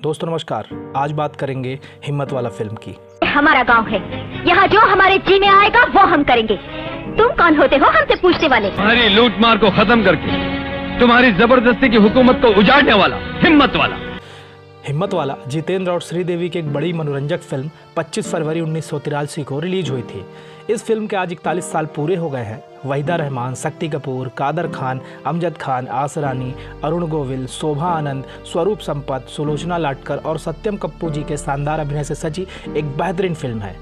दोस्तों नमस्कार। आज बात करेंगे हिम्मत वाला फिल्म की। हमारा गांव है, यहाँ जो हमारे जी में आएगा वो हम करेंगे। तुम कौन होते हो हमसे पूछने वाले? तुम्हारी लूटमार को खत्म करके तुम्हारी जबरदस्ती की हुकूमत को उजाड़ने वाला हिम्मत वाला। हिम्मत वाला जितेंद्र और श्रीदेवी की एक बड़ी मनोरंजक फिल्म 25 फरवरी 1983 को रिलीज हुई थी। इस फिल्म के आज 41 साल पूरे हो गए हैं। वहीदा रहमान, शक्ति कपूर, कादर खान, अमजद खान, आसरानी, अरुण गोविल, शोभा आनंद, स्वरूप संपत, सुलोचना लाटकर और सत्यम कप्पू जी के शानदार अभिनय से सजी एक बेहतरीन फिल्म है।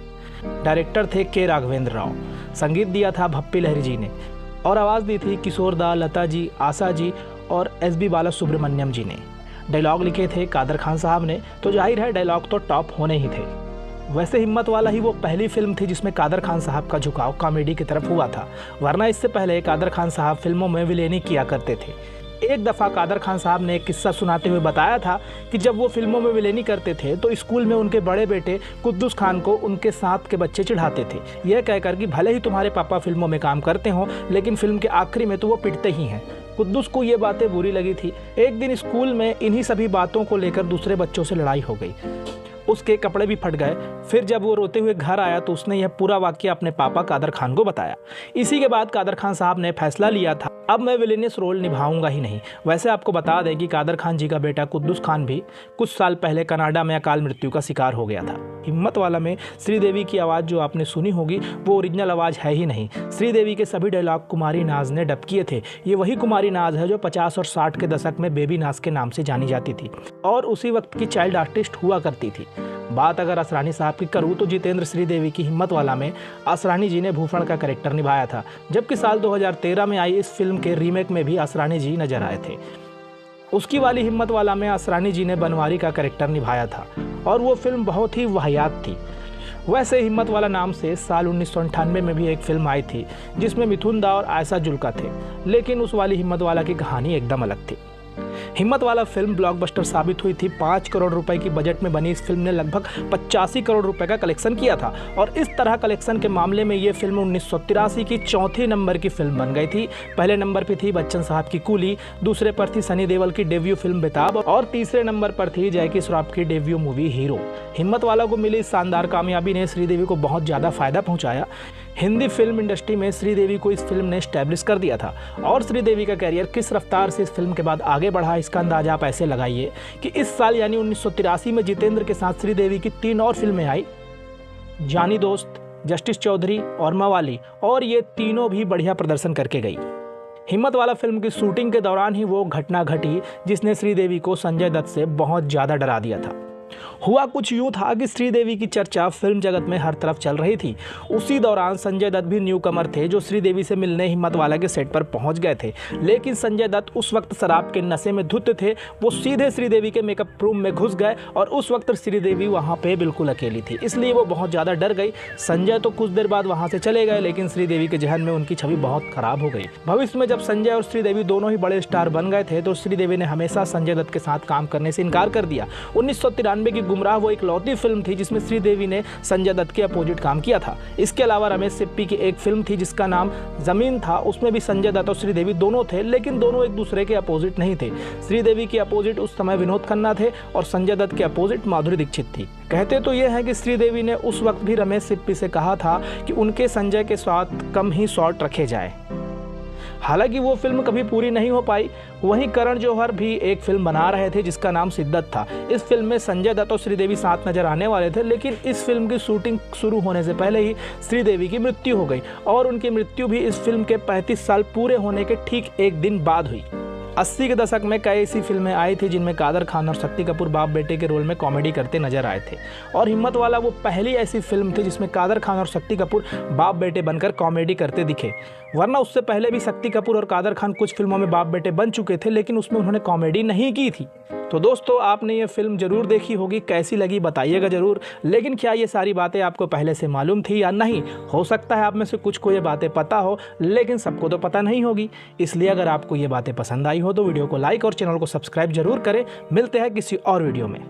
डायरेक्टर थे के राघवेंद्र राव, संगीत दिया था भप्पी लहरी जी ने और आवाज़ दी थी किशोर दा, लता जी, आशा जी और एस.बी. बालासुब्रमण्यम जी ने। डायलॉग लिखे थे कादर खान साहब ने, तो जाहिर है डायलॉग तो टॉप होने ही थे। वैसे हिम्मत वाला ही वो पहली फिल्म थी जिसमें कादर खान साहब का झुकाव कॉमेडी की तरफ हुआ था, वरना इससे पहले कादर खान साहब फिल्मों में विलेनी किया करते थे। एक दफ़ा कादर खान साहब ने एक किस्सा सुनाते हुए बताया था कि जब वो फिल्मों में विलेनी करते थे तो स्कूल में उनके बड़े बेटे कुद्दूस खान को उनके साथ के बच्चे चिढ़ाते थे, यह कहकर कि भले ही तुम्हारे पापा फिल्मों में काम करते हों लेकिन फिल्म के आखिरी में तो वो पिटते ही हैं। कुद्दूस को ये बातें बुरी लगी थी। एक दिन स्कूल में इन्हीं सभी बातों को लेकर दूसरे बच्चों से लड़ाई हो गई, उसके कपड़े भी फट गए। फिर जब वो रोते हुए घर आया तो उसने यह पूरा वाकया अपने पापा कादर खान को बताया। इसी के बाद कादर खान साहब ने फैसला लिया था अब मैं विलेनियस रोल निभाऊंगा ही नहीं। वैसे आपको बता दें कि कादर खान जी का बेटा कुद्दूस खान भी कुछ साल पहले कनाडा में अकाल मृत्यु का शिकार हो गया था। हिम्मत वाला में श्रीदेवी की आवाज़ जो आपने सुनी होगी वो ओरिजिनल आवाज़ है ही नहीं। श्रीदेवी के सभी डायलॉग कुमारी नाज ने डब किए थे। ये वही कुमारी नाज है जो 50 और 60 के दशक में बेबी नाज के नाम से जानी जाती थी और उसी वक्त की चाइल्ड आर्टिस्ट हुआ करती थी। बात अगर असरानी साहब की करूँ तो जितेंद्र श्रीदेवी की हिम्मत वाला में असरानी जी ने भूफण का कैरेक्टर निभाया था, जबकि साल 2013 में आई इस फिल्म के रीमेक में भी असरानी जी नजर आए थे। उसकी वाली हिम्मत वाला में असरानी जी ने बनवारी का कैरेक्टर निभाया था और वो फिल्म बहुत ही वाहियात थी। वैसे हिम्मत वाला नाम से साल 1998 में भी एक फिल्म आई थी जिसमें मिथुन दा और आयशा जुल्का थे, लेकिन उस वाली हिम्मत वाला की कहानी एकदम अलग थी। हिम्मत वाला फिल्म ब्लॉकबस्टर साबित हुई थी। 5 करोड़ रुपए की बजट में बनी इस फिल्म ने लगभग 85 करोड़ रुपए का कलेक्शन किया था और इस तरह कलेक्शन के मामले में ये फिल्म 1983 की चौथी नंबर की फिल्म बन गई थी। पहले नंबर पर थी बच्चन साहब की कूली, दूसरे पर थी सनी देओल की डेब्यू फिल्म बेताब और तीसरे नंबर पर थी जैकी श्रॉफ की डेब्यू मूवी हीरो। हिम्मत वाला को मिली इस शानदार कामयाबी ने श्रीदेवी को बहुत ज़्यादा फायदा पहुँचाया। हिंदी फिल्म इंडस्ट्री में श्रीदेवी को इस फिल्म ने स्टैब्लिश कर दिया था और श्रीदेवी का कैरियर किस रफ्तार से इस फिल्म के बाद आगे बढ़ा इसका अंदाजा आप ऐसे लगाइए कि इस साल यानी 1983 में जितेंद्र के साथ श्रीदेवी की 3 और फिल्में आई, जानी दोस्त, जस्टिस चौधरी और मवाली, और ये तीनों भी बढ़िया प्रदर्शन करके गई। हिम्मत वाला फिल्म की शूटिंग के दौरान ही वो घटना घटी जिसने श्रीदेवी को संजय दत्त से बहुत ज़्यादा डरा दिया था। हुआ कुछ यूँ था कि श्रीदेवी की चर्चा फिल्म जगत में हर तरफ चल रही थी। उसी दौरान संजय दत्त भी न्यू कमर थे जो श्रीदेवी से मिलने हिम्मत वाला के सेट पर पहुंच गए थे, लेकिन संजय दत्त उस वक्त शराब के नशे में धुत थे। वो सीधे श्रीदेवी के मेकअप रूम में घुस गए और उस वक्त श्रीदेवी वहां पे बिल्कुल अकेली थी, इसलिए वो बहुत ज़्यादा डर गई। संजय तो कुछ देर बाद वहाँ से चले गए, लेकिन श्रीदेवी के जहन में उनकी छवि बहुत खराब हो गई। भविष्य में जब संजय और श्रीदेवी दोनों ही बड़े स्टार बन गए थे तो श्रीदेवी ने हमेशा संजय दत्त के साथ काम करने से इनकार कर दिया। 1993 की गुमराह वो इकलौती फिल्म थी जिसमें श्रीदेवी ने संजय दत्त के अपोजिट काम किया था। इसके अलावा रमेश सिप्पी की एक फिल्म थी जिसका नाम जमीन था, उसमें भी संजय दत्त और श्रीदेवी दोनों थे, लेकिन दोनों एक दूसरे के अपोजिट नहीं थे। श्रीदेवी के अपोजिट उस समय विनोद खन्ना थे और संजय दत्त के अपोजिट माधुरी दीक्षित थी। कहते तो ये है कि श्रीदेवी ने उस वक्त भी रमेश सिप्पी से कहा था कि उनके संजय के साथ कम ही शॉट रखे जाए। हालांकि वो फिल्म कभी पूरी नहीं हो पाई। वहीं करण जौहर भी एक फिल्म बना रहे थे जिसका नाम शिद्दत था। इस फिल्म में संजय दत्त और श्रीदेवी साथ नजर आने वाले थे, लेकिन इस फिल्म की शूटिंग शुरू होने से पहले ही श्रीदेवी की मृत्यु हो गई और उनकी मृत्यु भी इस फिल्म के 35 साल पूरे होने के ठीक एक दिन बाद हुई। 80 के दशक में कई ऐसी फिल्में आई थी जिनमें कादर खान और शक्ति कपूर बाप बेटे के रोल में कॉमेडी करते नजर आए थे और हिम्मत वाला वो पहली ऐसी फिल्म थी जिसमें कादर खान और शक्ति कपूर बाप बेटे बनकर कॉमेडी करते दिखे, वरना उससे पहले भी शक्ति कपूर और कादर खान कुछ फिल्मों में बाप बेटे बन चुके थे, लेकिन उसमें उन्होंने कॉमेडी नहीं की थी। तो दोस्तों आपने ये फिल्म जरूर देखी होगी, कैसी लगी बताइएगा जरूर। लेकिन क्या ये सारी बातें आपको पहले से मालूम थी या नहीं? हो सकता है आप में से कुछ को ये बातें पता हो, लेकिन सबको तो पता नहीं होगी। इसलिए अगर आपको ये बातें पसंद आई हो तो वीडियो को लाइक और चैनल को सब्सक्राइब जरूर करें। मिलते हैं किसी और वीडियो में।